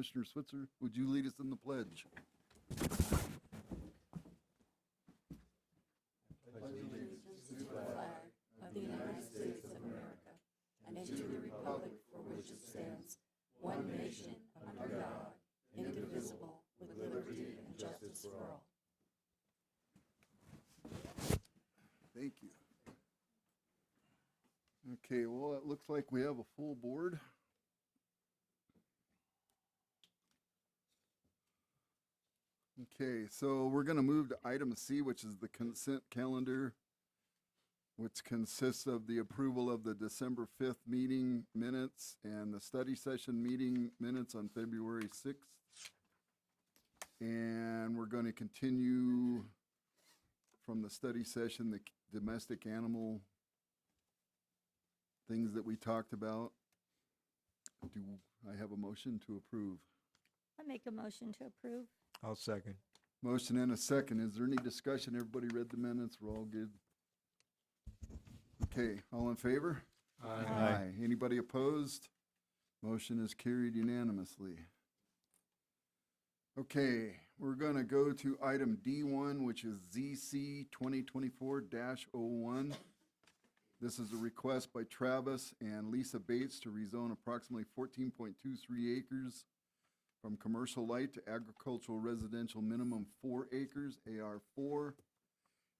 Commissioner Switzer, would you lead us in the pledge? Of the United States of America, and to the republic for which it stands, one nation, under God, indivisible, with liberty and justice for all. Thank you. Okay, well, it looks like we have a full board. Okay, so we're going to move to item C, which is the consent calendar, which consists of the approval of the December 5th meeting minutes and the study session meeting minutes on February 6th. And we're going to continue from the study session, the domestic animal things that we talked about. Do I have a motion to approve? I make a motion to approve. I'll second. Motion and a second. Is there any discussion? Everybody read the minutes? We're all good? Okay, all in favor? Aye. Anybody opposed? Motion is carried unanimously. Okay, we're going to go to item D1, which is ZC 2024-01. This is a request by Travis and Lisa Bates to rezone approximately 14.23 acres from commercial light to agricultural residential minimum 4 acres, AR4,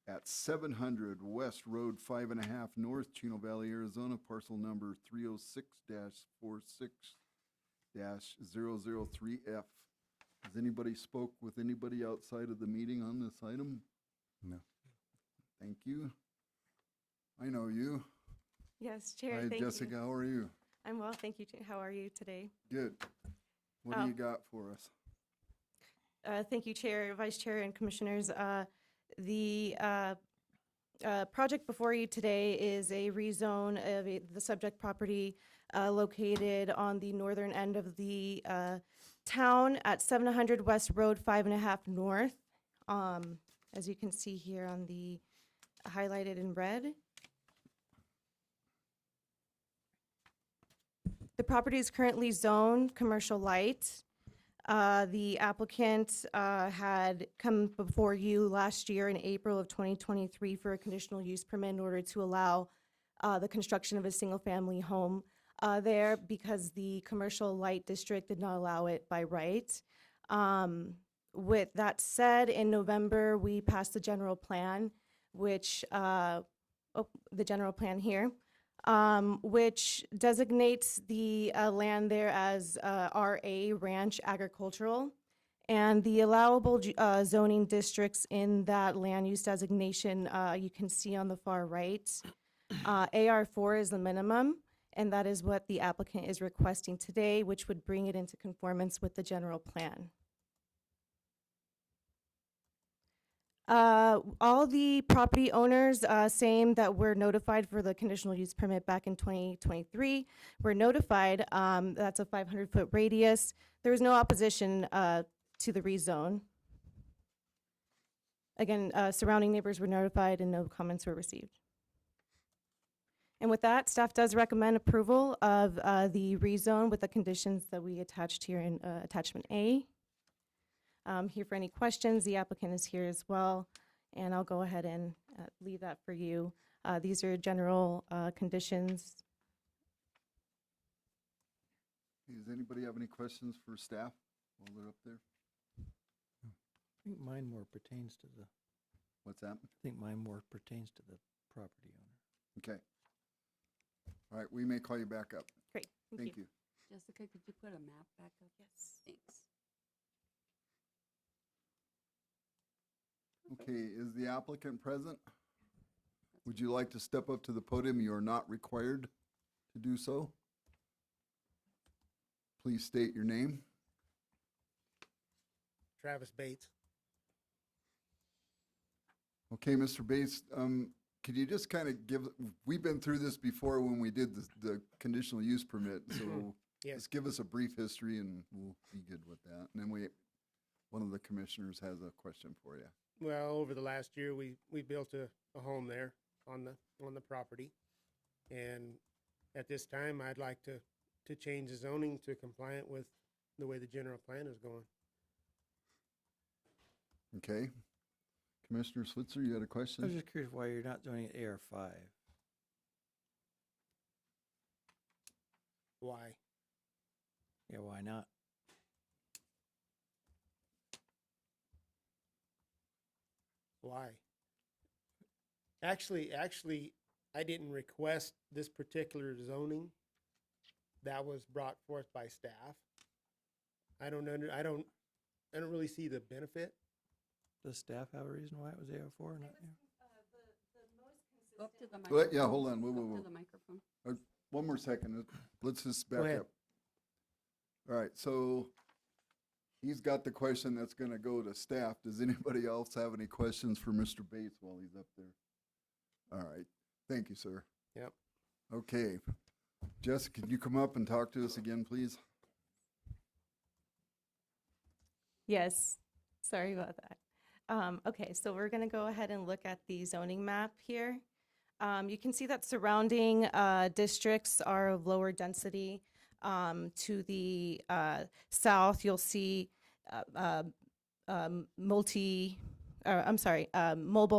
at 700 West Road 5.5 North, Chino Valley, Arizona, parcel number 306-46-003F. Has anybody spoke with anybody outside of the meeting on this item? No. Thank you. I know you. Yes, Chair. Hi, Thank Jessica. you. How are you? I'm well, thank you. How are you today? Good. What do you got for us? Thank you, Chair, Vice Chair, and Commissioners. The project before you today is a rezone of the subject property located on the northern end of the town at 700 West Road 5.5 North. As you can see here on the highlighted in red. The property is currently zoned commercial light. The applicant had come before you last year in April of 2023 for a conditional use permit in order to allow the construction of a single-family home there because the commercial light district did not allow it by right. With that said, in November, we passed the general plan, which, the general plan here, which designates the land there as RA, Ranch Agricultural. And the allowable zoning districts in that land use designation, you can see on the far right. AR4 is the minimum, and that is what the applicant is requesting today, which would bring it into conformance with the general plan. All the property owners, same that were notified for the conditional use permit back in 2023, were notified. That's a 500-foot radius. There was no opposition to the rezone. Again, surrounding neighbors were notified and no comments were received. And with that, staff does recommend approval of the rezone with the conditions that we attached here in attachment A. Here for any questions. The applicant is here as well, and I'll go ahead and leave that for you. These are general conditions. Does anybody have any questions for staff while they're up there? I think mine more pertains to the, What's that? I think mine more pertains to the property owner. Okay. All right, we may call you back up. Great, Thank you. Jessica, could you put a map back up? Yes. Thanks. Okay, is the applicant present? Would you like to step up to the podium? You are not required to do so. Please state your name. Travis Bates. Okay, Mr. Bates, could you just kind of give, we've been through this before when we did the conditional use permit, so Yes. just give us a brief history and we'll be good with that. And then one of the commissioners has a question for you. Well, over the last year, we built a home there on the property. And at this time, I'd like to change the zoning to compliant with the way the general plan is going. Okay. Commissioner Switzer, you had a I was question? just curious why you're not zoning it AR5. Why? Yeah, why not? Why? Actually, I didn't request this particular zoning. That was brought forth by staff. I don't really see the benefit. Does staff have a reason why it was AR4 and not AR? Go up to the Wait, microphone. yeah, hold on. Whoa, Go whoa, up whoa. to the microphone. One more second. Let's just Go back ahead. up. All right, so he's got the question that's gonna go to staff. Does anybody else have any questions for Mr. Bates while he's up there? All right, thank you, sir. Yep. Okay, Jess, can you come up and talk to us again, please? Yes, sorry about that. Okay, so we're gonna go ahead and look at the zoning map here. You can see that surrounding districts are of lower density. To the south, you'll see mobile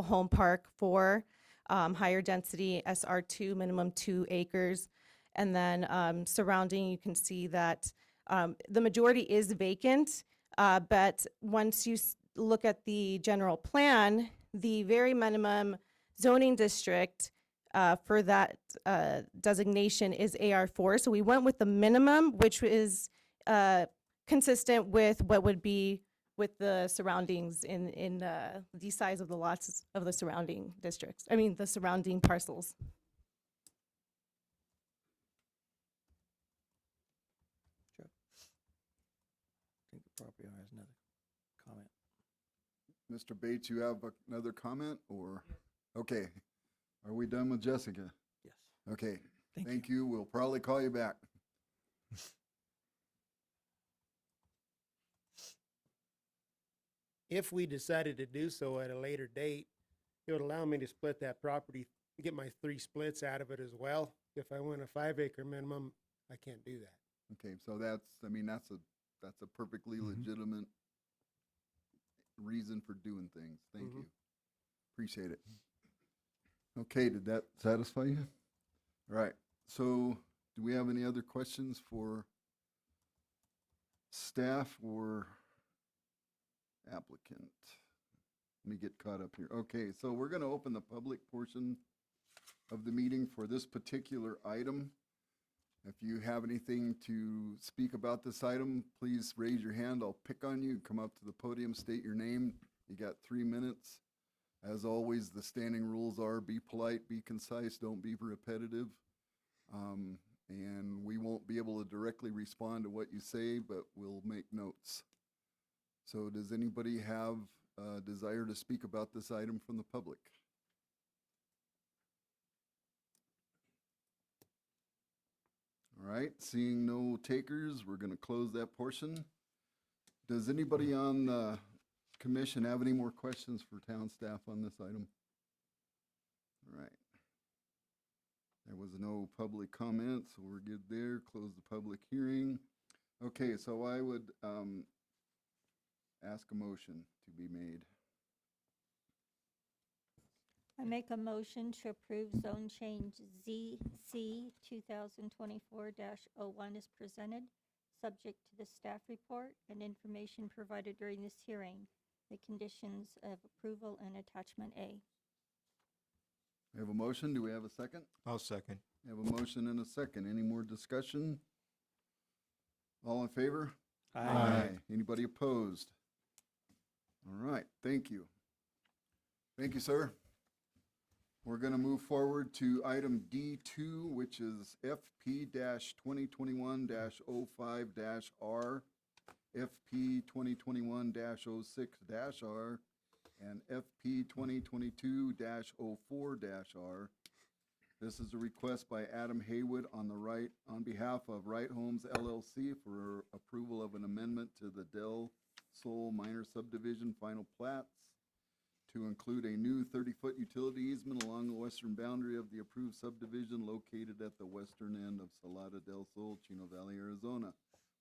home park for higher density, SR2, minimum 2 acres. And then surrounding, you can see that the majority is vacant, but once you look at the general plan, the very minimum zoning district for that designation is AR4. So we went with the minimum, which is consistent with what would be with the surroundings in the size of the lots of the surrounding districts. I mean, the surrounding parcels. Sure. I think the property owner has another comment. Mr. Bates, you have another comment, or? Okay, are we done with Jessica? Yes. Okay, Thank thank you. We'll probably call you back. If we decided to do so at a later date, it would allow me to split that property, get my 3 splits out of it as well. If I went a 5-acre minimum, I can't do that. Okay, so that's a perfectly legitimate reason for doing things. Thank you. Appreciate it. Okay, did that satisfy you? All right, so do we have any other questions for staff or applicant? Let me get caught up here. Okay, so we're gonna open the public portion of the meeting for this particular item. If you have anything to speak about this item, please raise your hand. I'll pick on you. Come up to the podium, state your name. You got 3 minutes. As always, the standing rules are be polite, be concise, don't be repetitive. And we won't be able to directly respond to what you say, but we'll make notes. So does anybody have a desire to speak about this item from the public? All right, seeing no takers, we're going to close that portion. Does anybody on the commission have any more questions for town staff on this item? All right. There was no public comment, so we're good there. Close the public hearing. Okay, so I would ask a motion to be made. I make a motion to approve zone change ZC 2024-01 as presented, subject to the staff report and information provided during this hearing, the conditions of approval and attachment A. We have a motion. Do we have a second? I'll second. We have a motion and a second. Any more discussion? All in favor? Anybody opposed? All right, thank you. Thank you, sir. We're going to move forward to item D2, which is FP-2021-05-R, FP-2021-06-R, and FP-2022-04-R. This is a request by Adam Haywood on behalf of Right Homes LLC for approval of an amendment to the Del Sol Minor Subdivision Final Plats to include a new 30-foot utility easement along the western boundary of the approved subdivision located at the western end of Salada del Sol, Chino Valley, Arizona.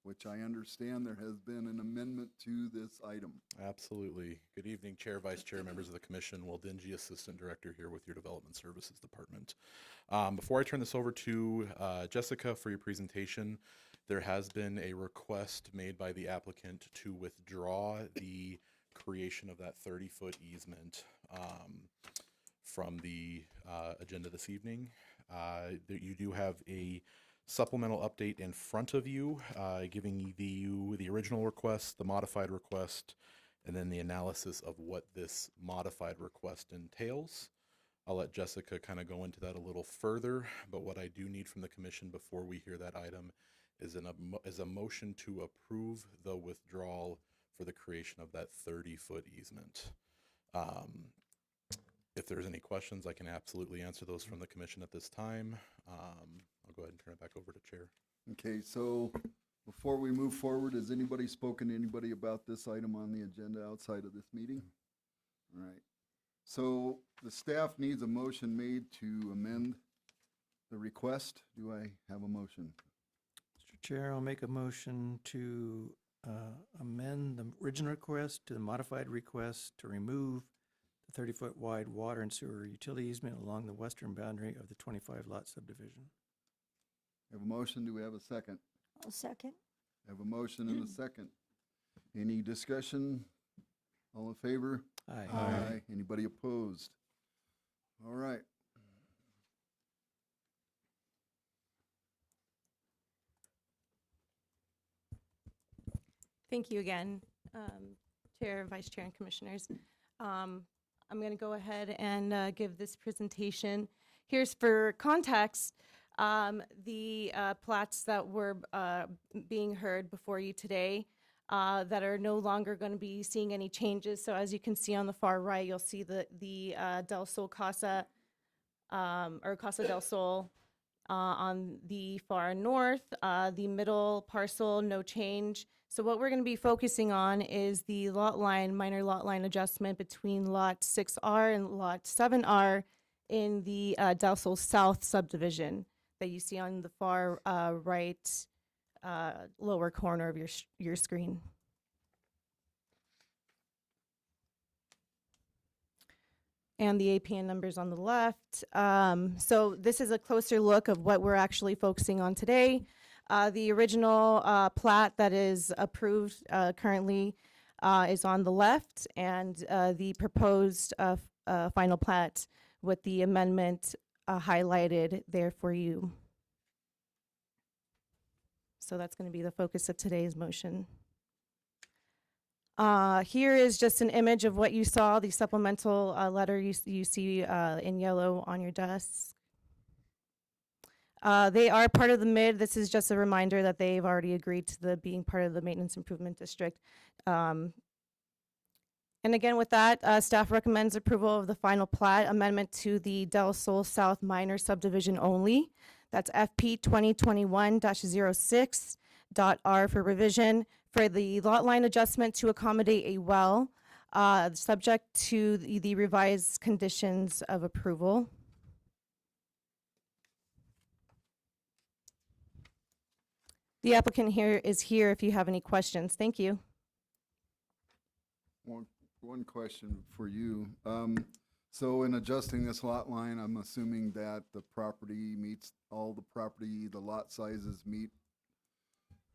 which I understand there has been an amendment to this item. Absolutely. Good evening, Chair, Vice Chair, members of the Commission. Will Dingy, Assistant Director here with your Development Services Department. Before I turn this over to Jessica for your presentation, there has been a request made by the applicant to withdraw the creation of that 30-foot easement from the agenda this evening. You do have a supplemental update in front of you, giving you the original request, the modified request, and then the analysis of what this modified request entails. I'll let Jessica kind of go into that a little further, but what I do need from the commission before we hear that item is a motion to approve the withdrawal for the creation of that 30-foot easement. If there's any questions, I can absolutely answer those from the commission at this time. I'll go ahead and turn it back over to Chair. Okay, so before we move forward, has anybody spoken to anybody about this item on the agenda outside of this meeting? All right. So the staff needs a motion made to amend the request. Do I have a motion? Mr. Chair, I'll make a motion to amend the original request to the modified request to remove the 30-foot wide water and sewer utility easement along the western boundary of the 25-lot subdivision. Have a motion. Do we have a second? I'll second. Have a motion and a second. Any discussion? All in favor? Aye. Anybody opposed? All right. Thank you again, Chair, Vice Chair, and Commissioners. I'm going to go ahead and give this presentation. Here's for context, the plats that were being heard before you today that are no longer going to be seeing any changes. So as you can see on the far right, you'll see the Del Sol Casa, or Casa del Sol on the far north, the middle parcel, no change. So what we're going to be focusing on is the minor lot line adjustment between Lot 6R and Lot 7R in the Del Sol South subdivision that you see on the far right lower corner of your screen. And the APN numbers on the left. So this is a closer look of what we're actually focusing on today. The original plat that is approved currently is on the left, and the proposed final plat with the amendment highlighted there for you. So that's going to be the focus of today's motion. Here is just an image of what you saw, the supplemental letter you see in yellow on your desk. They are part of the MID. This is just a reminder that they've already agreed to being part of the Maintenance Improvement District. And again, with that, staff recommends approval of the final plat amendment to the Del Sol South Minor Subdivision only. That's FP 2021-06.R for revision for the lot line adjustment to accommodate a well, subject to the revised conditions of approval. The applicant here is here if you have any questions. Thank you. One question for you. So in adjusting this lot line, I'm assuming that the property meets all the lot sizes meet.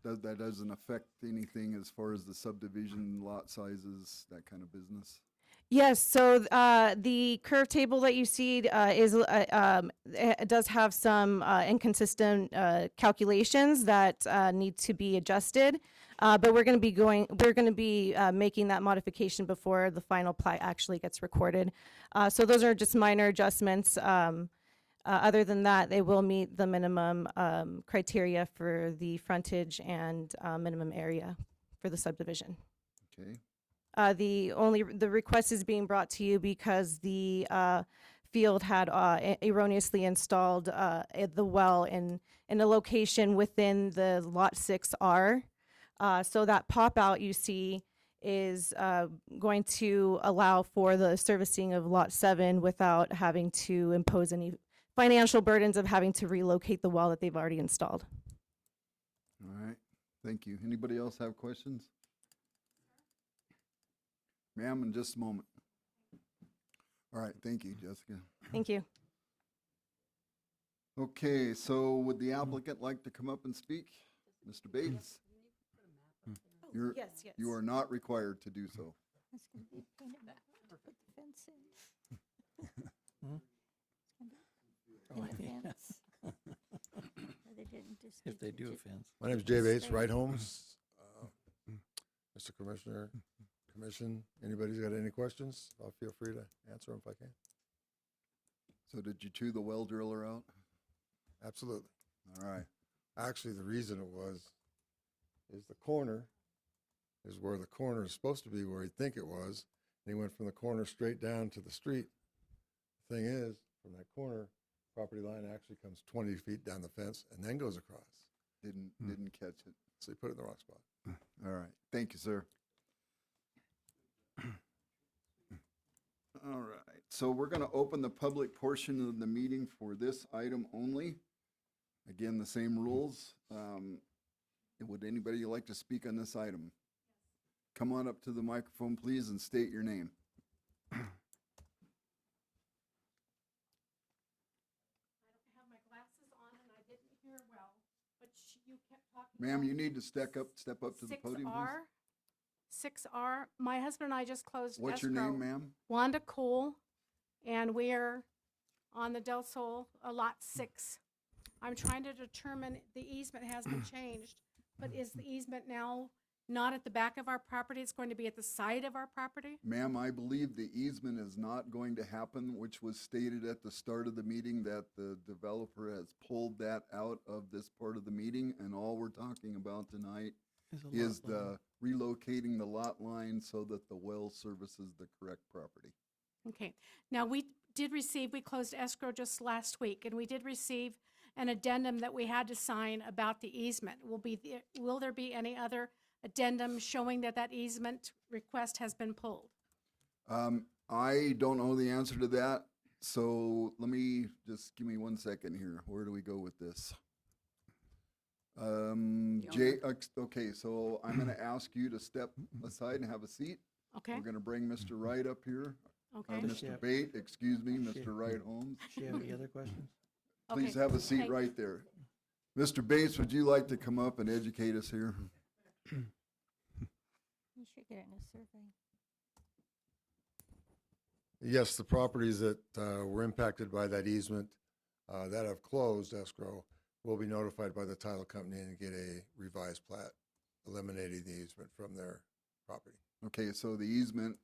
That doesn't affect anything as far as the subdivision lot sizes, that kind of business? Yes, so the curve table that you see it does have some inconsistent calculations that need to be adjusted, but we're going to be making that modification before the final plat actually gets recorded. So those are just minor adjustments. Other than that, they will meet the minimum criteria for the frontage and minimum area for the subdivision. Okay. The request is being brought to you because the field had erroneously installed the well in a location within the Lot 6R. So that pop out you see is going to allow for the servicing of Lot 7 without having to impose any financial burdens of having to relocate the well that they've already installed. All right. Thank you. Anybody else have questions? Ma'am, in just a moment. All right, thank you, Jessica. Thank you. Okay, so would the applicant like to come up and speak? Mr. Bates? You're, Yes, yes. you are not required to do so. It's gonna be a pain in the butt to put the fence in. Hmm? It's gonna be in the fence. Or they didn't just If they do a just- fence. My name's Jay Bates, Right Homes. Mr. Commissioner, Commission, anybody's got any questions? I'll feel free to answer them if I can. So did you chew the well driller out? Absolutely. All right. Actually, the reason it was is the corner is where the corner is supposed to be, where he'd think it was. And he went from the corner straight down to the street. The thing is, from that corner, property line actually comes 20 feet down the fence and then goes across. Didn't catch it. So he put it in the wrong spot. All right. Thank you, sir. All right. So we're going to open the public portion of the meeting for this item only. Again, the same rules. Would anybody like to speak on this item? Come on up to the microphone, please, and state your name. I have my glasses on and I didn't hear well, but you kept talking. Ma'am, about you need to step up to the podium, please. 6R. My husband and I just closed What's your escrow. name, ma'am? Wanda Cole, and we're on the Del Sol, lot 6. I'm trying to determine, the easement has been changed, but is the easement now not at the back of our property? It's going to be at the side of our property? Ma'am, I believe the easement is not going to happen, which was stated at the start of the meeting that the developer has pulled that out of this part of the meeting, and all we're talking about tonight is the relocating the lot line so that the well services the correct property. Okay. Now, we closed escrow just last week, and we did receive an addendum that we had to sign about the easement. Will there be any other addendum showing that that easement request has been pulled? I don't know the answer to that, so let me just give me 1 second here. Where do we go with this? Okay, so I'm going to ask you to step aside and have a seat. Okay, We're going to bring Mr. Wright up here. okay. Mr. Bate, excuse me, Mr. Wright Holmes. Does she have any other questions? Please Okay, have a seat okay. right there. Mr. Bates, would you like to come up and educate us here? You should get in a survey. Yes, the properties that were impacted by that easement that have closed escrow will be notified by the title company and get a revised plat eliminating the easement from their property. Okay, so the easement,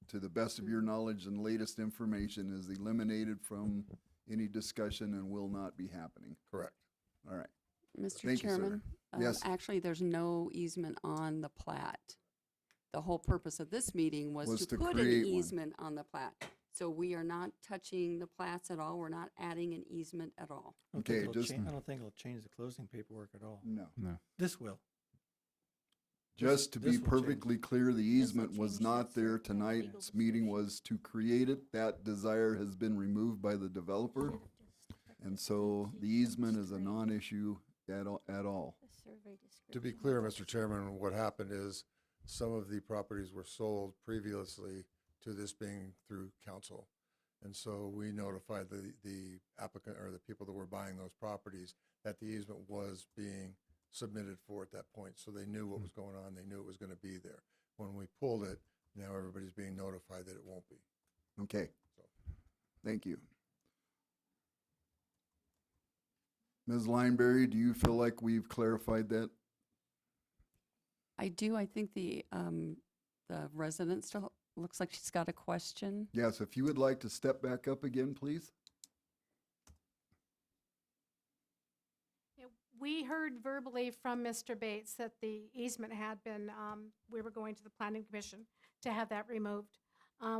to the best of your knowledge and latest information, is eliminated from any discussion and will not be happening. Correct. All right. Mr. Thank you, sir. Chairman? Yes. Actually, there's no easement on the plat. The whole purpose of this meeting was Was to to put an create one. easement on the plat. So we are not touching the plats at all. We're not adding an easement at all. I don't think Okay, it'll just- cha- I don't think it'll change the closing paperwork at all. No. This will. Just to be this will change. perfectly clear, the easement was change not that, sir. there Legal tonight's meeting description. was to create it. That desire has been removed by the developer. And so the easement is a non-issue at all. The survey description. To be clear, Mr. Chairman, what happened is some of the properties were sold previously to this being through council. And so we notified the applicant or the people that were buying those properties that the easement was being submitted for at that point. So they knew what was going on. They knew it was going to be there. When we pulled it, now everybody's being notified that it won't be. Okay. So. Thank you. Ms. Lineberry, do you feel like we've clarified that? I do. I think the resident still looks like she's got a question. Yes, if you would like to step back up again, please. Yeah, we heard verbally from Mr. Bates that the easement had been, we were going to the planning commission to have that removed.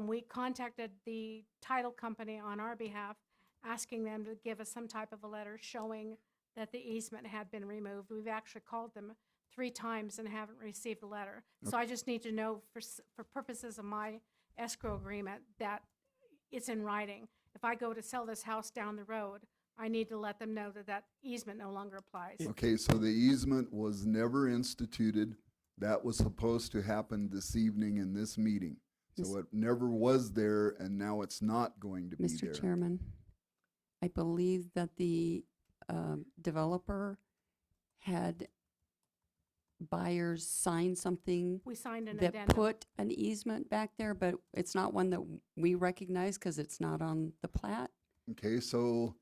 We contacted the title company on our behalf, asking them to give us some type of a letter showing that the easement had been removed. We've actually called them 3 times and haven't received a letter. So I just need to know for purposes of my escrow agreement that it's in writing. If I go to sell this house down the road, I need to let them know that that easement no longer applies. Okay, so the easement was never instituted. That was supposed to happen this evening in this meeting. So it never was there, and now it's not going to be there. Mr. Chairman, I believe that the developer had buyers sign something We signed an that addendum. put an easement back there, but it's not one that we recognize because it's not on the plat. Okay, so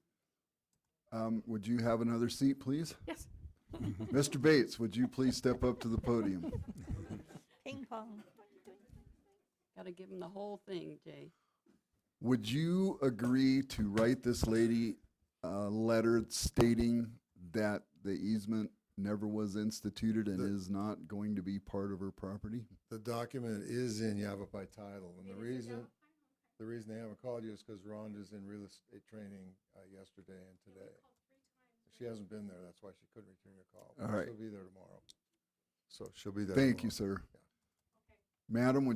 would you have another seat, please? Yes. Mr. Bates, would you please step up to the podium? Ping pong. Got to give him the whole thing, Jay. Would you agree to write this lady a letter stating that the easement never was instituted and is not going to be part of her property? The document is in Yavapai title, and the reason they haven't called you is because Rhonda's in real estate training yesterday and today. She hasn't been there, that's why she couldn't return your call. All right. She'll be there tomorrow. So she'll be there Thank you, tomorrow. sir. Madam,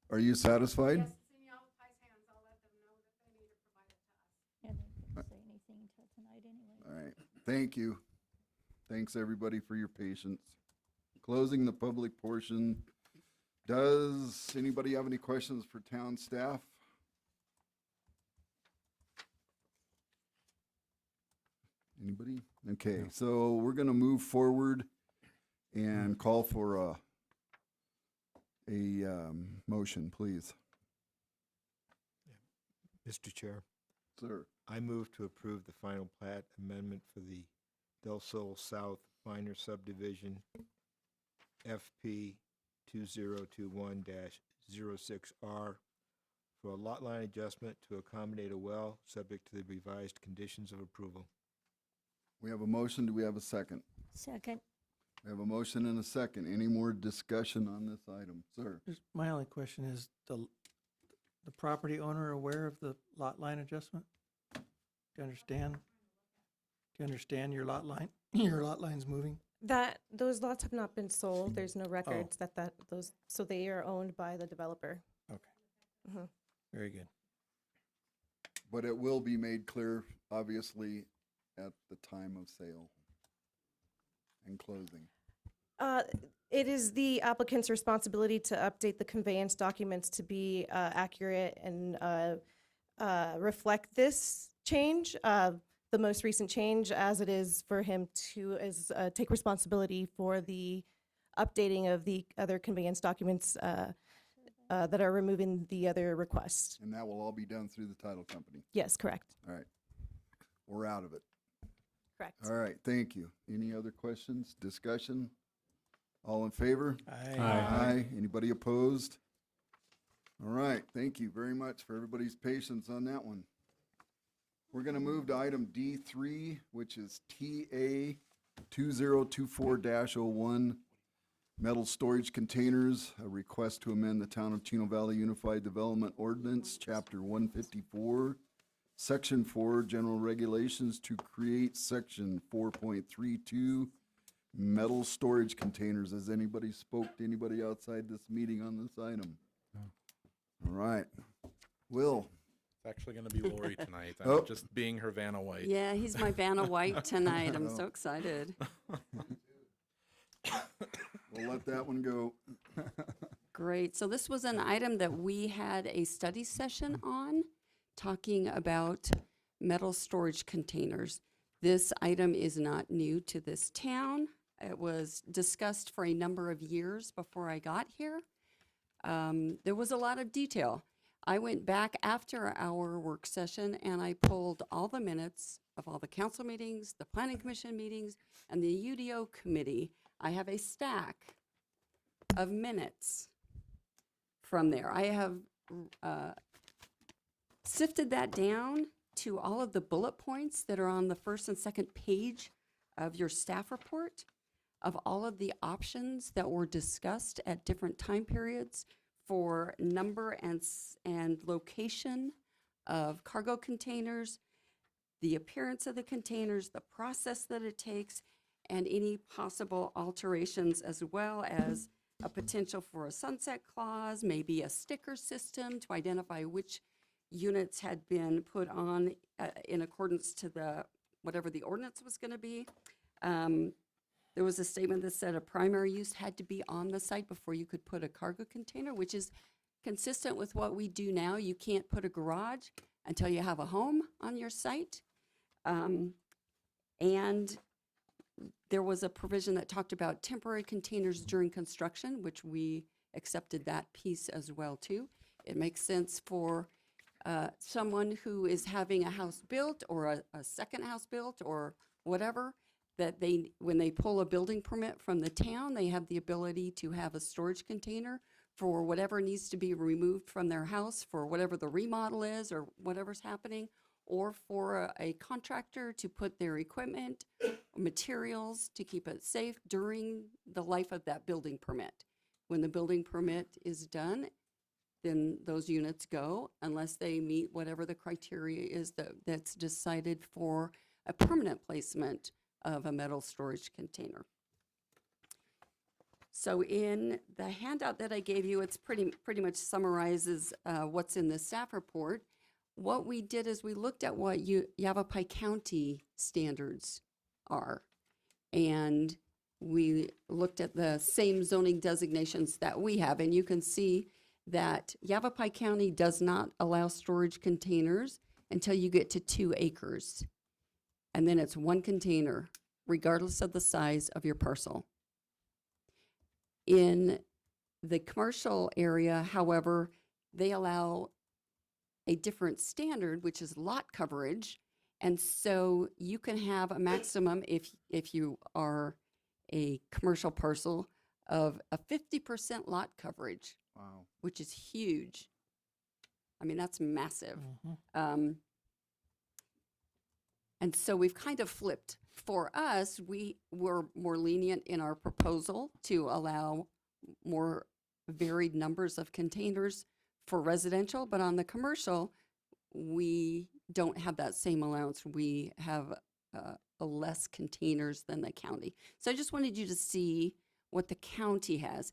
are you satisfied? Yes, it's in Yavapai's hands. I'll let them know that they need to provide it to us. Yeah, they couldn't say anything until tonight anyway. All right, thank you. Thanks, everybody, for your patience. Closing the public portion. Does anybody have any questions for town staff? Anybody? Okay, so we're gonna move forward and call for a motion, please. Mr. Chair, Sir, I move to approve the final plat amendment for the Del Sol South minor subdivision FP 2021-06R for a lot line adjustment to accommodate a well, subject to the revised conditions of approval. we have a motion. Do we have a second? Second. We have a motion and a second. Any more discussion on this item? Sir? My only question is, the property owner aware of the lot line adjustment? Do you understand? Do you understand your lot line, your lot line's moving? Those lots have not been sold. There's no records so they are owned by the developer. Okay. Mhm. Very good. But it will be made clear, obviously, at the time of sale and closing. It is the applicant's responsibility to update the conveyance documents to be accurate and reflect this change, the most recent change, as it is for him to take responsibility for the updating of the other conveyance documents that are removing the other requests. And that will all be done through the title company. Yes, correct. All right. We're out of it. Correct. All right, thank you. Any other questions, discussion? All in favor? Aye. Anybody opposed? All right, thank you very much for everybody's patience on that one. We're gonna move to item D3, which is TA 2024-01, metal storage containers, a request to amend the Town of Chino Valley Unified Development Ordinance, Chapter 154, Section 4, General Regulations to create Section 4.32, metal storage containers. Has anybody spoke to anybody outside this meeting on this item? All right. Will? It's actually going to be Lori tonight. Oh. I'm just being her Vanna White. Yeah, he's my Vanna White tonight. I'm so excited. We'll let that one go. Great. So this was an item that we had a study session on, talking about metal storage containers. This item is not new to this town. It was discussed for a number of years before I got here. There was a lot of detail. I went back after our work session and I pulled all the minutes of all the council meetings, the planning commission meetings, and the UDO committee. I have a stack of minutes from there. I have sifted that down to all of the bullet points that are on the first and second page of your staff report, of all of the options that were discussed at different time periods for number and location of cargo containers, the appearance of the containers, the process that it takes, and any possible alterations, as well as a potential for a sunset clause, maybe a sticker system to identify which units had been put on in accordance to the whatever the ordinance was going to be. There was a statement that said a primary use had to be on the site before you could put a cargo container, which is consistent with what we do now. You can't put a garage until you have a home on your site. And there was a provision that talked about temporary containers during construction, which we accepted that piece as well too. It makes sense for someone who is having a house built or a second house built or whatever, that when they pull a building permit from the town, they have the ability to have a storage container for whatever needs to be removed from their house, for whatever the remodel is or whatever's happening, or for a contractor to put their equipment, materials to keep it safe during the life of that building permit. When the building permit is done, then those units go unless they meet whatever the criteria is that's decided for a permanent placement of a metal storage container. So in the handout that I gave you, it's pretty much summarizes what's in the staff report. What we did is we looked at what Yavapai County standards are, and we looked at the same zoning designations that we have, and you can see that Yavapai County does not allow storage containers until you get to 2 acres. And then it's 1 container, regardless of the size of your parcel. In the commercial area, however, they allow a different standard, which is lot coverage. And so you can have a maximum, if you are a commercial parcel, of a 50% lot coverage. Wow. Which is huge. I mean, that's massive. And so we've kind of flipped. For us, we were more lenient in our proposal to allow more varied numbers of containers for residential, but on the commercial, we don't have that same allowance. We have less containers than the county. So I just wanted you to see what the county has.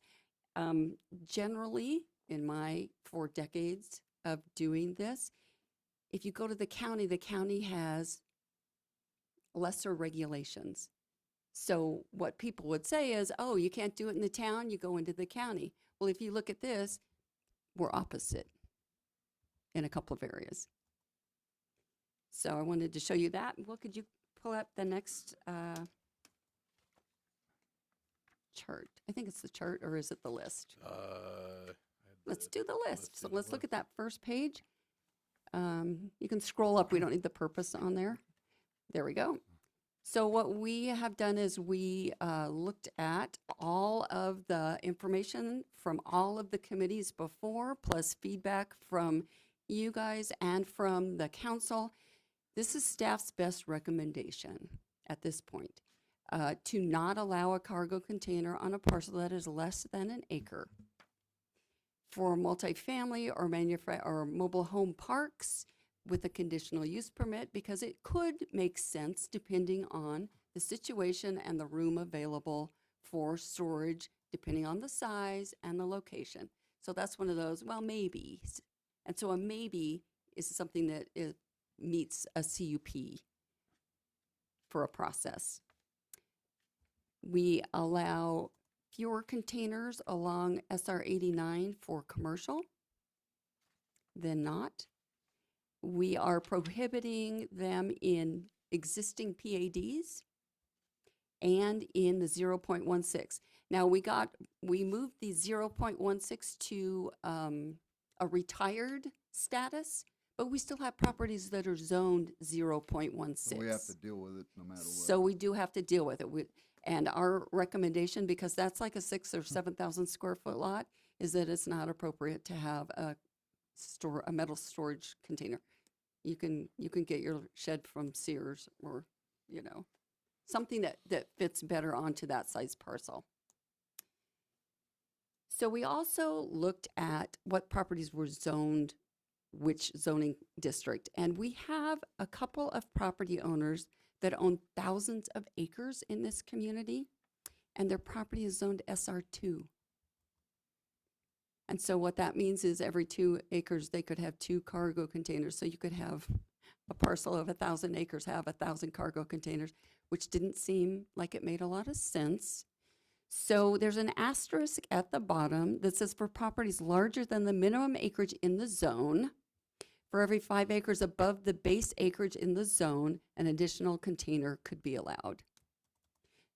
Generally, in my 4 decades of doing this, if you go to the county has lesser regulations. So what people would say is, oh, you can't do it in the town, you go into the county. Well, if you look at this, we're opposite in a couple of areas. So I wanted to show you that. Well, could you pull up the next chart? I think it's the chart, or is it the list? Let's do the list. So let's look at that first page. You can scroll up. We don't need the purpose on there. There we go. So what we have done is we looked at all of the information from all of the committees before, plus feedback from you guys and from the council. This is staff's best recommendation at this point, to not allow a cargo container on a parcel that is less than 1 acre. For multifamily or mobile home parks with a conditional use permit, because it could make sense depending on the situation and the room available for storage, depending on the size and the location. So that's one of those, well, maybes. And so a maybe is something that meets a CUP for a process. We allow fewer containers along SR 89 for commercial than not. We are prohibiting them in existing PADs and in the 0.16. Now we moved the 0.16 to a retired status, but we still have properties that are zoned 0.16. So we have to deal with it no matter what. So we do have to deal with it. And our recommendation, because that's like a 6,000 or 7,000 square foot lot, is that it's not appropriate to have a metal storage container. You can get your shed from Sears, or something that fits better onto that size parcel. So we also looked at what properties were zoned, which zoning district, and we have a couple of property owners that own thousands of acres in this community, and their property is zoned SR2. And so what that means is every 2 acres, they could have 2 cargo containers. So you could have a parcel of 1,000 acres have 1,000 cargo containers, which didn't seem like it made a lot of sense. So there's an asterisk at the bottom that says for properties larger than the minimum acreage in the zone, for every 5 acres above the base acreage in the zone, an additional container could be allowed.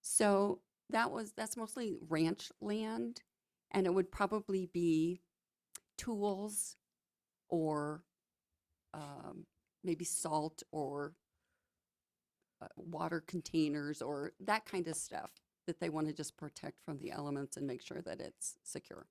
So that's mostly ranch land, and it would probably be tools or maybe salt or water containers or that kind of stuff that they want to just protect from the elements and make sure that it's secure.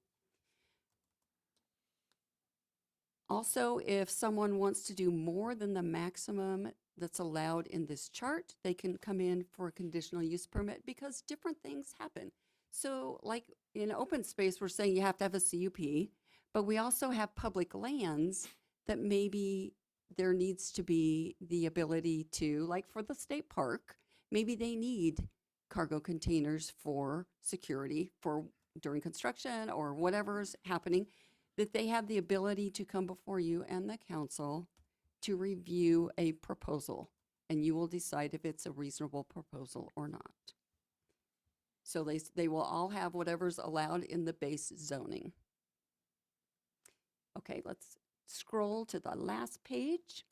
Also, if someone wants to do more than the maximum that's allowed in this chart, they can come in for a conditional use permit because different things happen. So like in open space, we're saying you have to have a CUP, but we also have public lands that maybe there needs to be the ability to, like for the state park, maybe they need cargo containers for security for during construction or whatever's happening, that they have the ability to come before you and the council to review a proposal, and you will decide if it's a reasonable proposal or not. So they will all have whatever's allowed in the base zoning. Okay, let's scroll to the last page.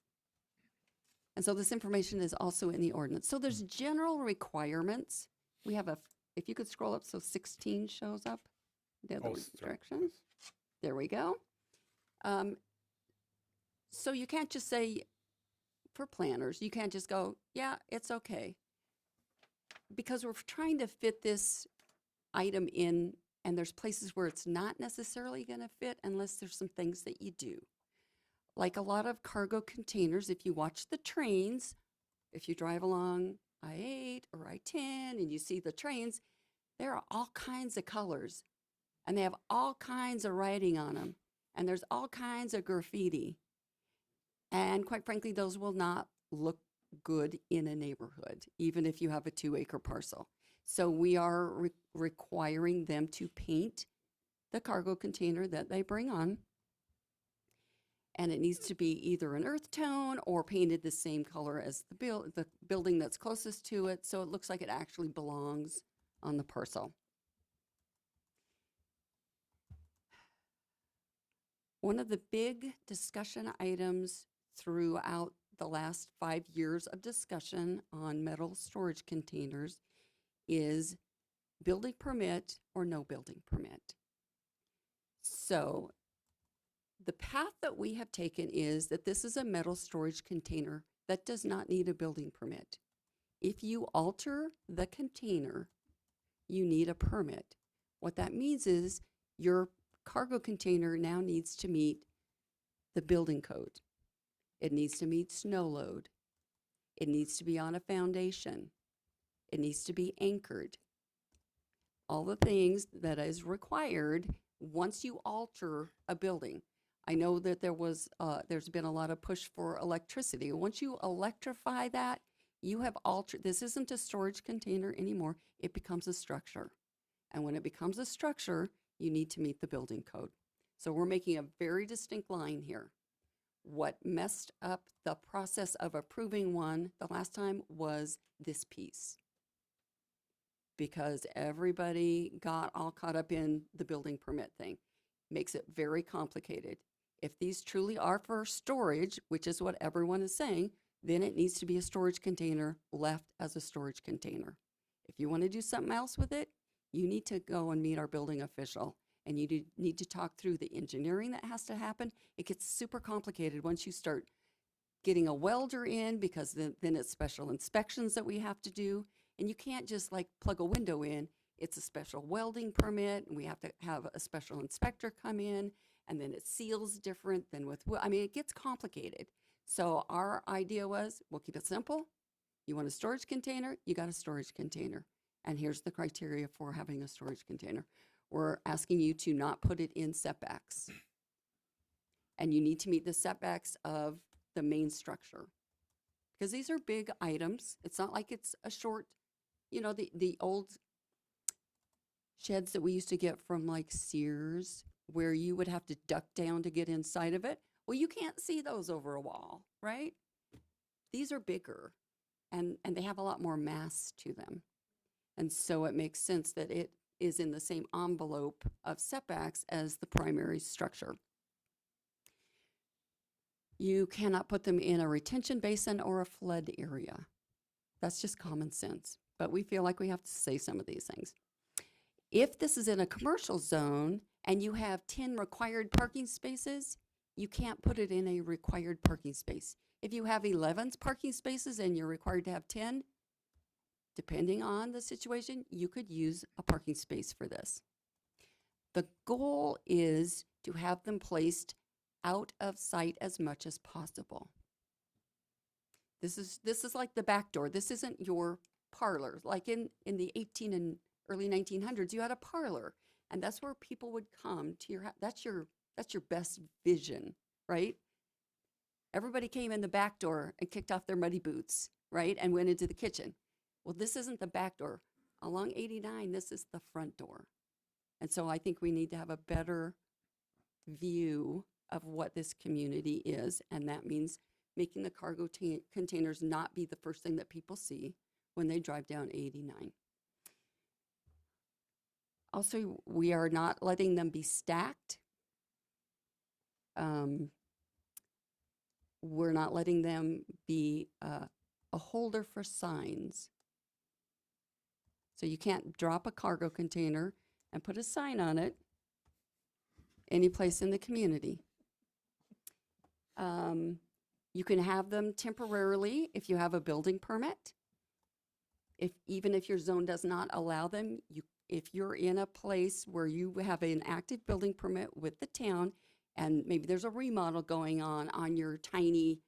And so this information is also in the ordinance. So there's general requirements. We have if you could scroll up so 16 shows up, the other direction. There we go. So you can't just say, for planners, you can't just go, yeah, it's okay. Because we're trying to fit this item in, and there's places where it's not necessarily going to fit unless there's some things that you do. Like a lot of cargo containers, if you watch the trains, if you drive along I-8 or I-10 and you see the trains, there are all kinds of colors, and they have all kinds of writing on them, and there's all kinds of graffiti. And quite frankly, those will not look good in a neighborhood, even if you have a 2-acre parcel. So we are requiring them to paint the cargo container that they bring on. And it needs to be either an earth tone or painted the same color as the building that's closest to it, so it looks like it actually belongs on the parcel. One of the big discussion items throughout the last 5 years of discussion on metal storage containers is building permit or no building permit. So the path that we have taken is that this is a metal storage container that does not need a building permit. If you alter the container, you need a permit. What that means is your cargo container now needs to meet the building code. It needs to meet snow load. It needs to be on a foundation. It needs to be anchored. All the things that is required once you alter a building. I know that there's been a lot of push for electricity. Once you electrify that, you have altered, this isn't a storage container anymore, it becomes a structure. And when it becomes a structure, you need to meet the building code. So we're making a very distinct line here. What messed up the process of approving one the last time was this piece. Because everybody got all caught up in the building permit thing. Makes it very complicated. If these truly are for storage, which is what everyone is saying, then it needs to be a storage container left as a storage container. If you want to do something else with it, you need to go and meet our building official, and you need to talk through the engineering that has to happen. It gets super complicated once you start getting a welder in, because then it's special inspections that we have to do, and you can't just like plug a window in. It's a special welding permit, and we have to have a special inspector come in, and then it seals different than with wood. I mean, it gets complicated. So our idea was, we'll keep it simple. You want a storage container, you got a storage container. And here's the criteria for having a storage container. We're asking you to not put it in setbacks. And you need to meet the setbacks of the main structure. Because these are big items. It's not like it's a short, the old sheds that we used to get from like Sears, where you would have to duck down to get inside of it. Well, you can't see those over a wall, right? these are bigger and they have a lot more mass to them. And so it makes sense that it is in the same envelope of setbacks as the primary structure. You cannot put them in a retention basin or a flood area. That's just common sense. But we feel like we have to say some of these things. If this is in a commercial zone and you have 10 required parking spaces, you can't put it in a required parking space. If you have 11 parking spaces and you're required to have 10, depending on the situation, you could use a parking space for this. The goal is to have them placed out of sight as much as possible. This is like the back door. This isn't your parlor. Like in the 18 and early 1900s, you had a parlor, and that's where people would come to your house. That's your best vision, right? Everybody came in the back door and kicked off their muddy boots, right, and went into the kitchen. Well, this isn't the back door. Along 89, this is the front door. And so I think we need to have a better view of what this community is, and that means making the cargo containers not be the first thing that people see when they drive down 89. Also, we are not letting them be stacked. We're not letting them be a holder for signs. So you can't drop a cargo container and put a sign on it any place in the community. You can have them temporarily if you have a building permit. Even if your zone does not allow them, if you're in a place where you have an active building permit with the town, and maybe there's a remodel going on your tiny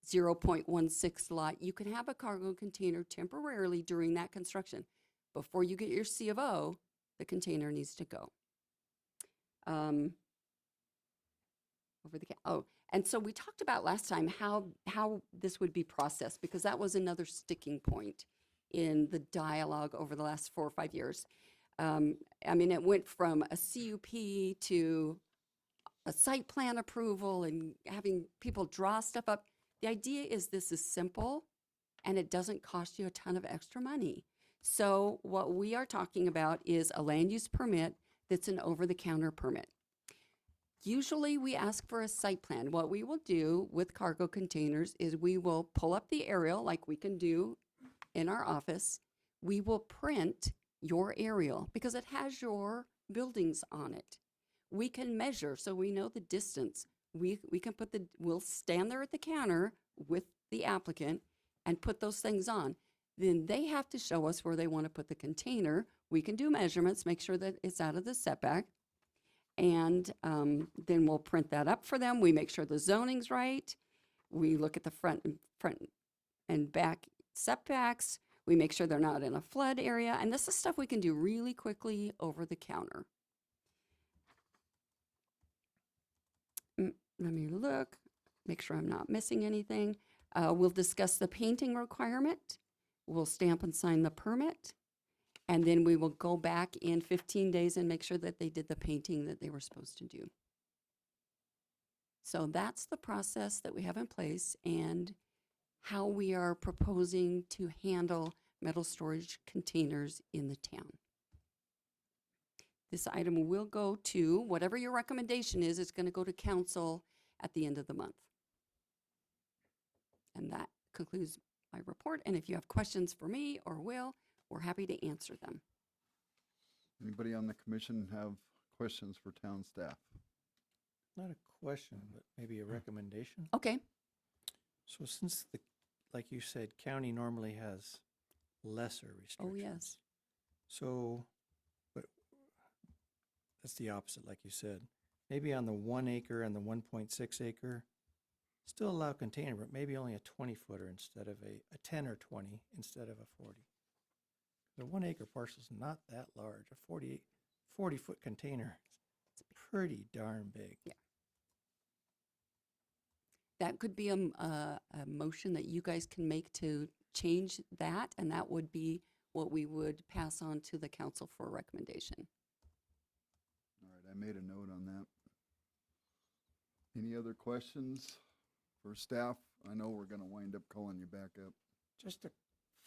0.16 lot, you can have a cargo container temporarily during that construction. Before you get your C of O, the container needs to go. And so we talked about last time how this would be processed, because that was another sticking point in the dialogue over the last 4 or 5 years. I mean, it went from a CUP to a site plan approval and having people draw stuff up. The idea is this is simple and it doesn't cost you a ton of extra money. So what we are talking about is a land use permit that's an over-the-counter permit. Usually we ask for a site plan. What we will do with cargo containers is we will pull up the aerial like we can do in our office. We will print your aerial because it has your buildings on it. We can measure so we know the distance. We'll stand there at the counter with the applicant and put those things on. Then they have to show us where they want to put the container. We can do measurements, make sure that it's out of the setback. And then we'll print that up for them. We make sure the zoning's right. We look at the front and back setbacks. We make sure they're not in a flood area. And this is stuff we can do really quickly over the counter. Let me look, make sure I'm not missing anything. We'll discuss the painting requirement. We'll stamp and sign the permit. And then we will go back in 15 days and make sure that they did the painting that they were supposed to do. So that's the process that we have in place and how we are proposing to handle metal storage containers in the town. This item will go to, whatever your recommendation is, it's going to go to council at the end of the month. And that concludes my report. And if you have questions for me or Will, we're happy to answer them. Anybody on the commission have questions for town staff? Not a question, but maybe a recommendation. Okay. So since like you said, county normally has lesser restrictions. Oh, yes. So, but that's the opposite, like you said. Maybe on the 1 acre and the 1.6 acre, still allow container, but maybe only a 20-footer instead of a 10 or 20 instead of a 40. The 1 acre parcel is not that large. A 40-foot container is pretty darn big. Yeah. That could be a motion that you guys can make to change that, and that would be what we would pass on to the council for a recommendation. All right, I made a note on that. Any other questions for staff I know we're gonna wind up calling you back up. Just to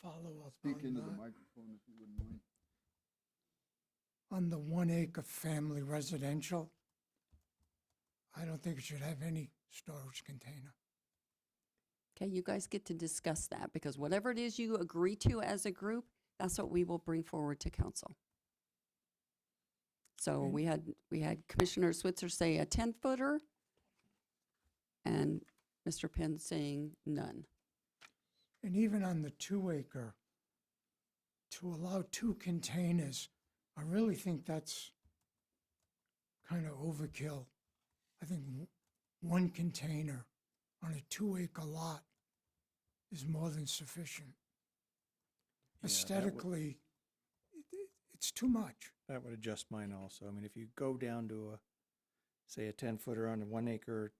follow up Speak into the microphone if you wouldn't mind. on the 1 acre family residential, I don't think it should have any storage container. Okay, you guys get to discuss that because whatever it is you agree to as a group, that's what we will bring forward to council. So Okay. we had Commissioner Switzer say a 10-footer and Mr. Penn saying none. And even on the 2 acre, to allow 2 containers, I really think that's kind of overkill. I think 1 container on a 2 acre lot is more than sufficient. Yeah, Aesthetically, it's too much. That would adjust mine also. I mean, if you go down to a, say, a 10-footer on a 1 acre,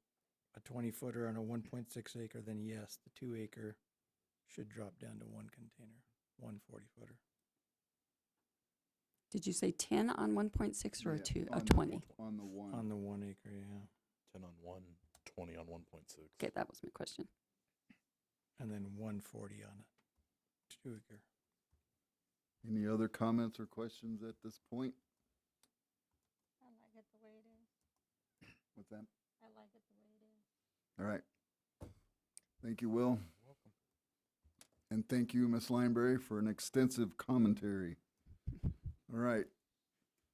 a 20-footer on a 1.6 acre, then yes, the 2 acre should drop down to 1 container, 1 40-footer. Did you say 10 on 1.6 or a Yeah, 2, a on the 20? On the one. On the 1 acre, yeah. 10 on 1, 20 on 1.6. Okay, that was my question. And then 140 on a 2 acre. Any other comments or questions at this point? I like it the way it is. What's that? I like it the way it is. All right. Thank you, Will. And thank you, Ms. Lineberry, for an extensive commentary. All right.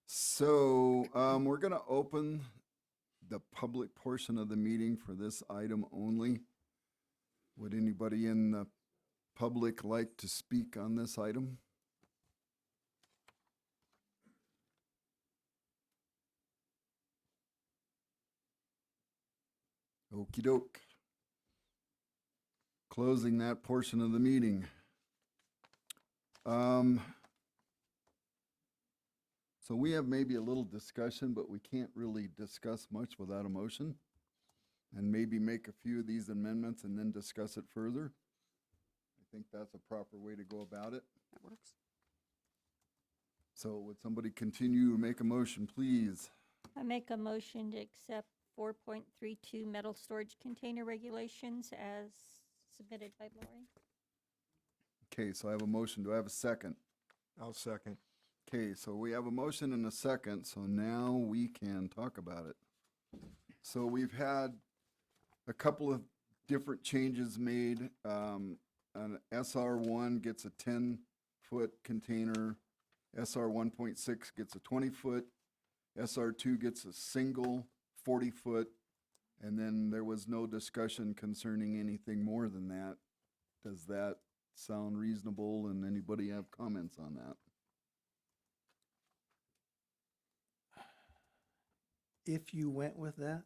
So we're going to open the public portion of the meeting for this item only. Would anybody in the public like to speak on this item? Okey doke. Closing that portion of the meeting. So we have maybe a little discussion, but we can't really discuss much without a motion. And maybe make a few of these amendments and then discuss it further. I think that's a proper way to go about it. That works. So would somebody continue to make a motion, please? I make a motion to accept 4.32 metal storage container regulations as submitted by Lori. Okay, so I have a motion. Do I have a second? I'll second. Okay, so we have a motion and a second, so now we can talk about it. So we've had a couple of different changes made. An SR1 gets a 10-foot container. SR 1.6 gets a 20-foot. SR2 gets a single 40-foot. And then there was no discussion concerning anything more than that. Does that sound reasonable, and anybody have comments on that? If you went with that,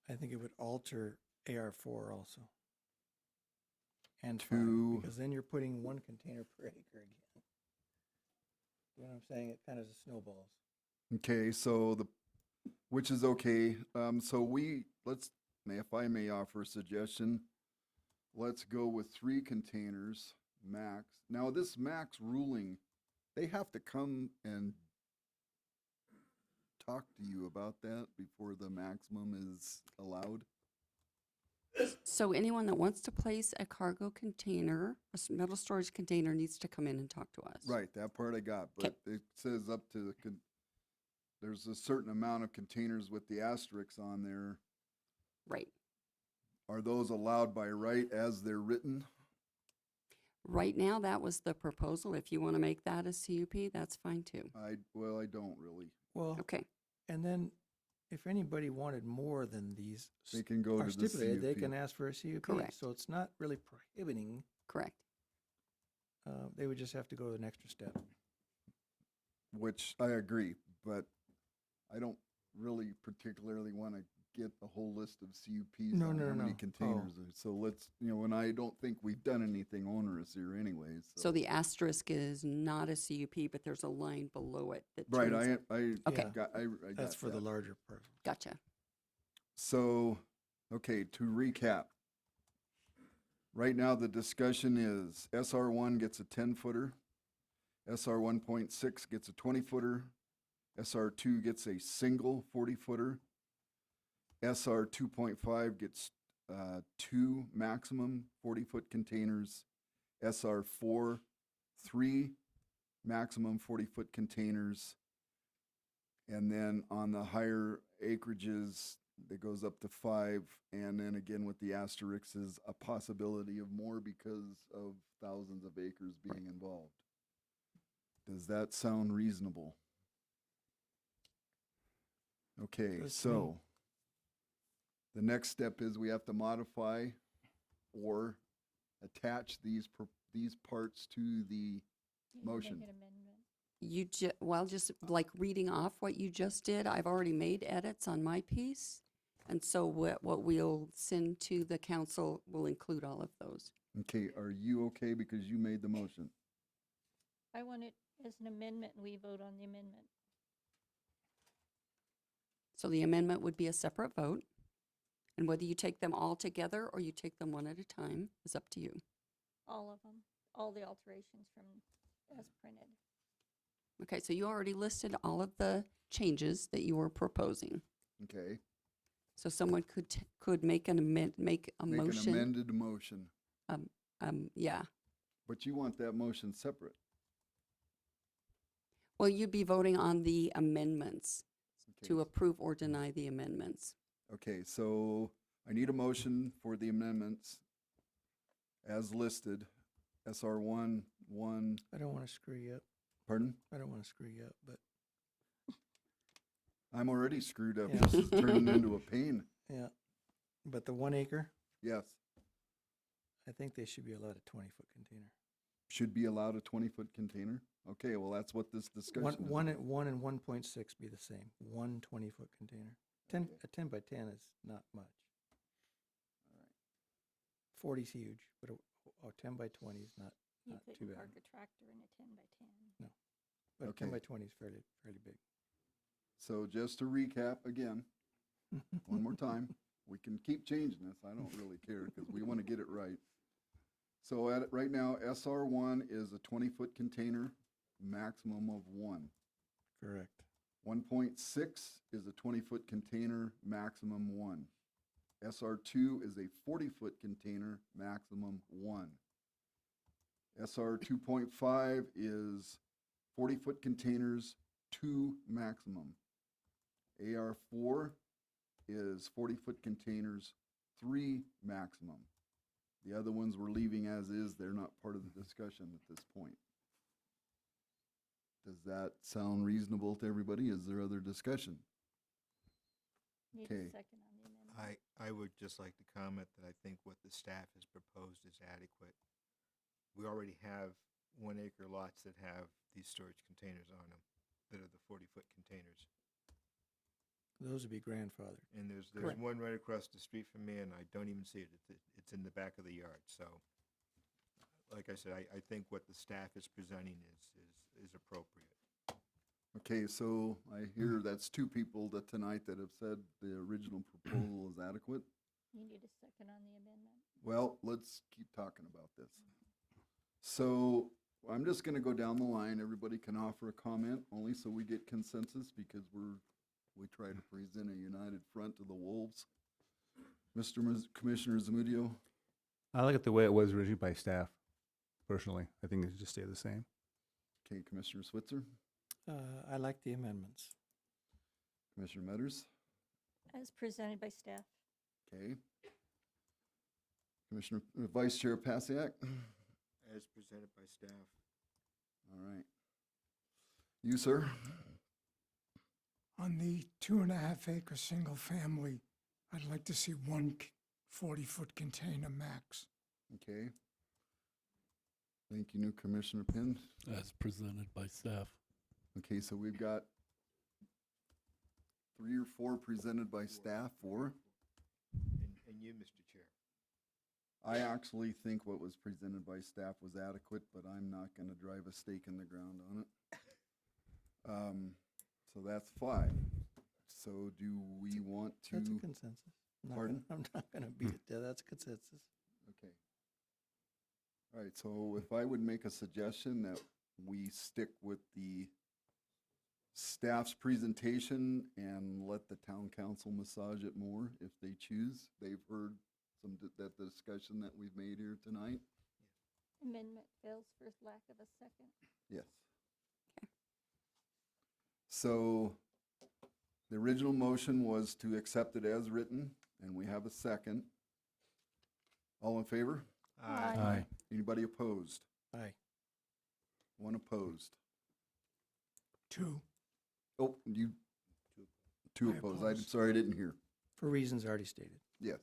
I think it would alter AR4 also. And 5, because then you're putting 1 container per acre again. You know what I'm saying? It kind of snowballs. Okay, so which is okay. So if I may offer a suggestion, let's go with 3 containers max. Now, this max ruling, they have to come and talk to you about that before the maximum is allowed? So anyone that wants to place a cargo container, metal storage container, needs to come in and talk to us. Right, that part I got, but it says up to there's a certain amount of containers with the asterisks on there. Right. Are those allowed by right as they're written? Right now, that was the proposal. If you want to make that a CUP, that's fine too. I don't really. Well, Okay. and then if anybody wanted more than these They can go are to the stipulated, they CUP. can ask for a CUP. Correct. So it's not really prohibiting. Correct. They would just have to go an extra step. Which I agree, but I don't really particularly want to get a whole list of CUPs No, on no, how many no. containers. So let's, and I don't think we've done anything onerous here anyways. So the asterisk is not a CUP, but there's a line below it that Right, turns- I Okay. got That's for the that. larger part. Gotcha. So, okay, to recap. Right now, the discussion is SR1 gets a 10-footer, SR 1.6 gets a 20-footer, SR2 gets a single 40-footer, SR 2.5 gets 2 maximum 40-foot containers, SR4, 3 maximum 40-foot containers. And then on the higher acreages, it goes up to 5. And then again with the asterisks is a possibility of more because of thousands of acres being involved. Does that sound reasonable? Okay, Does to me. so the next step is we have to modify or attach these parts to the You can motion. Make an amendment. Well, just like reading off what you just did, I've already made edits on my piece. And so what we'll send to the council will include all of those. Okay, are you okay because you made the motion? I want it as an amendment and we vote on the amendment. So the amendment would be a separate vote. And whether you take them all together or you take them one at a time is up to you. All of them, all the alterations from as printed. Okay, so you already listed all of the changes that you were proposing. Okay, So someone could make an make a make motion. an amended motion, Yeah. but you want that motion separate. Well, you'd be voting on the amendments Okay, to approve or deny the amendments. okay, so I need a motion for the amendments as listed, SR1, 1, I don't want to screw you up. pardon? I don't want to screw you up, but I'm already screwed up. Yeah. This is turning into a pain. yeah. But the 1 acre, Yes, I think they should be allowed a 20-foot container. should be allowed a 20-foot container. Okay, well, that's what this discussion One, is. one, about. and 1 and 1.6 be the same. 1 20-foot container. 10, Okay. a 10 by 10 is not much. 40's huge, but a 10 by 20 is not You too couldn't bad. park a tractor in a 10 by 10. But a 10 Okay. by 20 is fairly big. So just to recap again, one more time, we can keep changing this. I don't really care because we want to get it right. So right now, SR1 is a 20-foot container, maximum of 1. Correct. 1.6 is a 20-foot container, maximum 1. SR2 is a 40-foot container, maximum 1. SR 2.5 is 40-foot containers, 2 maximum. AR4 is 40-foot containers, 3 maximum. The other ones we're leaving as is. They're not part of the discussion at this point. Does that sound reasonable to everybody? Is there other discussion? Need Okay. a second on the amendment. I would just like to comment that I think what the staff has proposed is adequate. We already have 1 acre lots that have these storage containers on them, that are the 40-foot containers. Those would be grandfathered. And there's Correct. one right across the street from me, and I don't even see it. It's in the back of the yard. So, like I said, I think what the staff is presenting is appropriate. Okay, so I hear that's 2 people tonight that have said the original proposal is adequate. You need a second on the amendment. Well, let's keep talking about this. So I'm just going to go down the line. Everybody can offer a comment, only so we get consensus because we try to present a united front to the wolves. Commissioner Zamudio, I like it the way it was originally by staff, personally. I think it should just stay the same. okay, Commissioner Switzer, I like the amendments. Commissioner Metters, As presented by staff. okay. Commissioner, Vice Chair Pasiak, As presented by staff. all right. You, sir? On the 2.5 acre single family, I'd like to see 1 40-foot container max. Okay. Thank you, new Commissioner Pinn. As presented by staff. Okay, so we've got 3 or 4 presented by staff, 4. And you, Mr. Chair. I actually think what was presented by staff was adequate, but I'm not going to drive a stake in the ground on it. So that's 5. So do we want to? That's a consensus. Pardon? I'm not going to beat it there. That's a consensus. Okay. All right, so if I would make a suggestion that we stick with the staff's presentation and let the town council massage it more if they choose. They've heard that discussion that we've made here tonight? Amendment fails for lack of a second. Yes. So the original motion was to accept it as written, and we have a second. All in favor? Aye. Anybody opposed? Aye. One opposed. 2. Oh, two I opposed. I'm oppose. sorry, I didn't hear. For reasons already stated. Yes.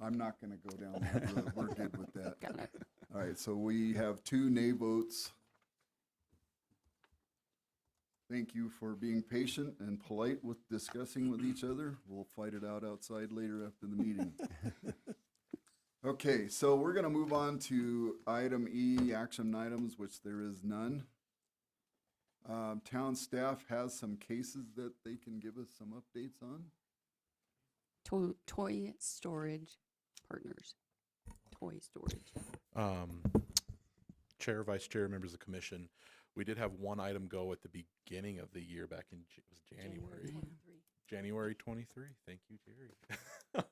I'm not going to go down that road. We're good with that. Got it. All right, so we have 2 nay votes. Thank you for being patient and polite with discussing with each other. We'll fight it out outside later after the meeting. Okay, so we're going to move on to item E, action items, which there is none. Town staff has some cases that they can give us some updates on. Toy storage partners. Toy storage. Chair, Vice Chair, members of the commission, we did have one item go at the beginning of the year back in it was January. January 23. Thank you, Jerry.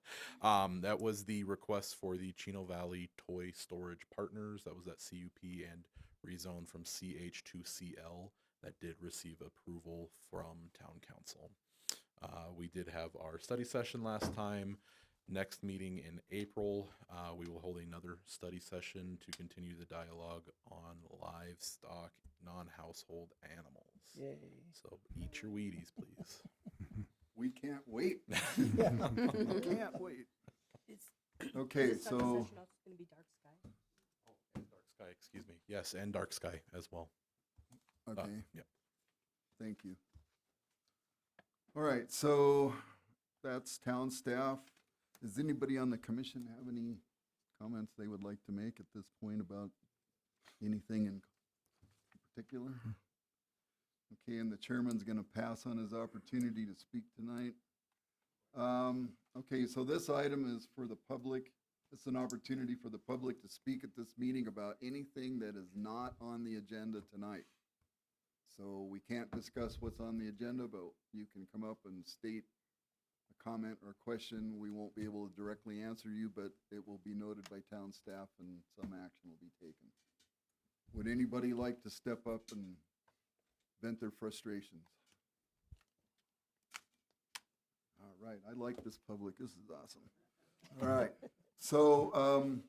That was the request for the Chino Valley Toy Storage Partners. That was that CUP and rezone from CH to CL that did receive approval from Town Council. We did have our study session last time. Next meeting in April, we will hold another study session to continue the dialogue on livestock, non-household animals. Yay. So eat your Wheaties, please. We can't wait. We can't wait. Okay, so, And dark sky, excuse me. Yes, and dark sky as well. okay, Yep. thank you. All right, so that's town staff. Does anybody on the commission have any comments they would like to make at this point about anything in particular? Okay, and the chairman's going to pass on his opportunity to speak tonight. Okay, so this item is for the public. It's an opportunity for the public to speak at this meeting about anything that is not on the agenda tonight. So we can't discuss what's on the agenda, but you can come up and state a comment or a question. We won't be able to directly answer you, but it will be noted by town staff and some action will be taken. Would anybody like to step up and vent their frustrations? All right, I like this public. This is awesome. All right, so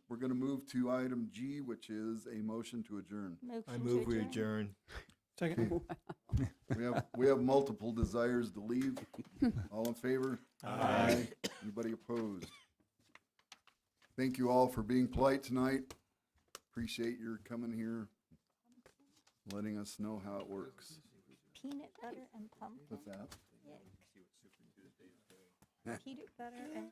we're going to move to item G, which is a motion to adjourn. I move we adjourn. Second. We have multiple desires to leave. All in favor? Aye. Anybody opposed? Thank you all for being polite tonight. Appreciate your coming here, letting us know how it works. Peanut butter and pumpkin. What's that? Yeah. Peanut butter and